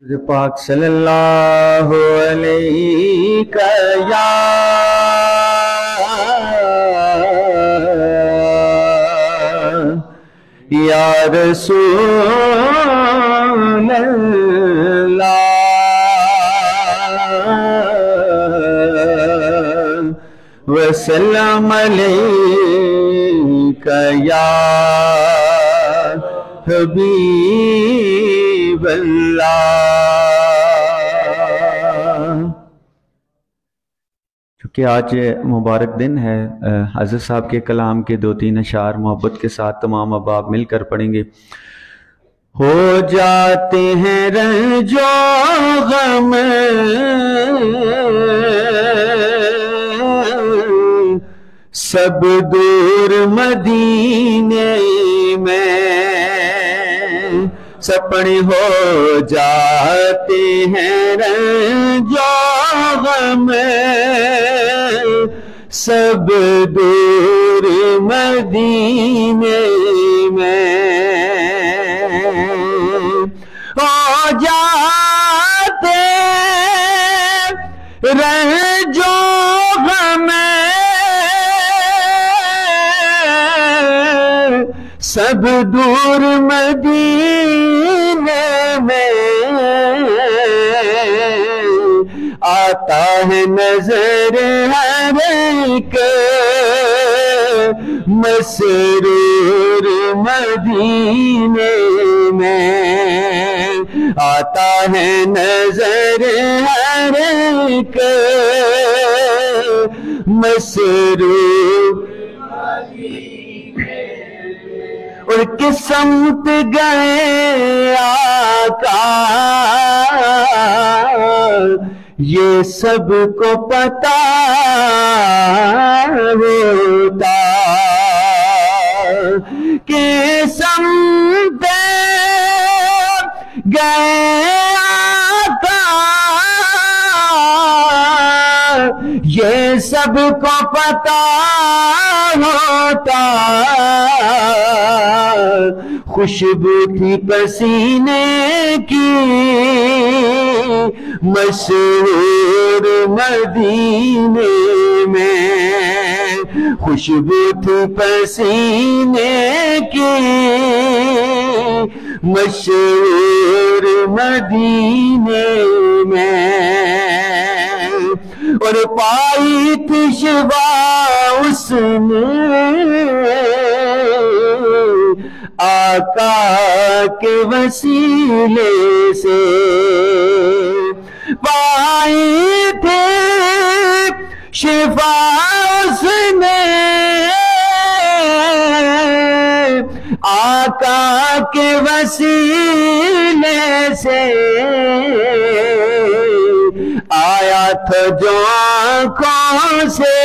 پاک صلی اللہ علیہ یا رسول اللہ وسلم علیک یا حبیب اللہ۔ چونکہ آج مبارک دن ہے، حضرت صاحب کے کلام کے 2-3 اشعار محبت کے ساتھ تمام احباب مل کر پڑھیں گے۔ ہو جاتے ہیں رنج و غم سب دور مدینے میں، سپنے ہو جاتے ہیں رنج و غم سب دور مدینے میں، ہو جاتے رنج و غم سب دور مدینے میں، آتا ہے نظر ہر ایک مسرور مدینے میں، آتا ہے نظر ہر ایک مسرور اور کس سمت گئے آقا یہ سب کو پتا ہوتا، کس سمت گئے آقا یہ سب کو پتا ہوتا، خوشبو تھی پسینے کی مشہور مدینے میں، خوشبو تھی پسینے کی مشہور مدینے میں، اور پائی تھی شفا اس نے آقا کے وسیلے سے، پائی تھی شفا اس نے آقا کے وسیلے سے، آیا تھا جو آنکھوں سے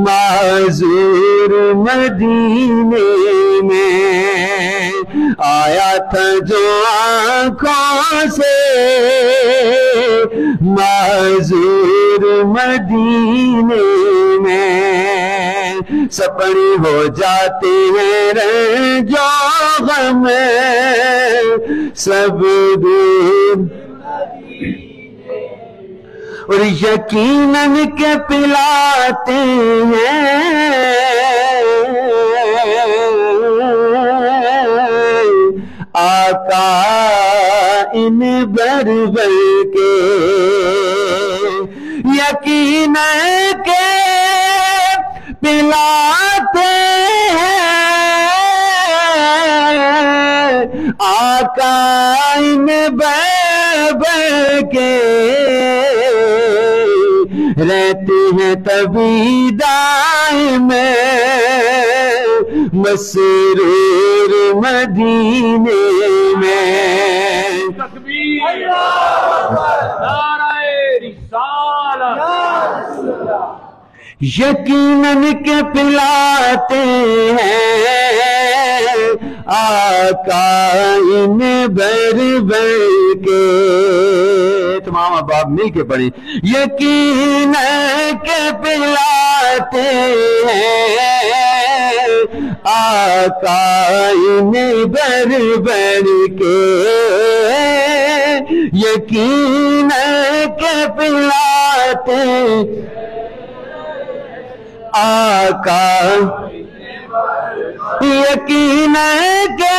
معذور مدینے میں، آیا تھا جو آنکھوں سے معذور مدینے میں، سپنے ہو جاتے ہیں رنج و غم سب دور، اور یقیناً کے پلاتے ہیں آقا ان بربر کے، یقیناً کے پلاتے ہیں آقا ان بربر کے، رہتے ہیں تبھی دائم مسرور مدینے میں، تکبیر نعرہ رسالت، یقیناً کے پلاتے ہیں آقا ان بربر کے، تمام احباب مل کے پڑھیں، یقیناً کے پلاتے ہیں آقا انہیں بھر بھر کے یقین کے پلاتے آقا یقین کے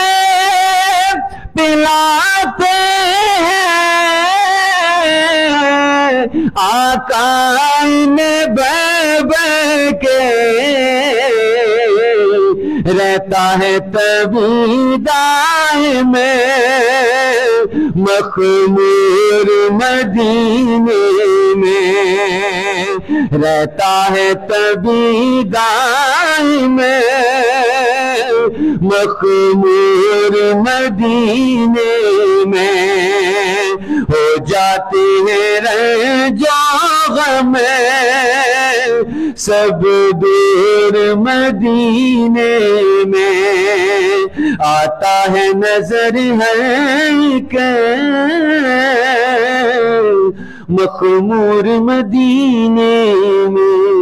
پلاتے ہیں آقا انہیں بھر بھر کے رہتا ہے طبی دائم مخمور مدینے میں رہتا ہے طبی دائم مخمور مدینے میں ہو جاتے ہیں رنج و غم سب دور مدینے میں آتا ہے نظر ہے کہ مخمور مدینے میں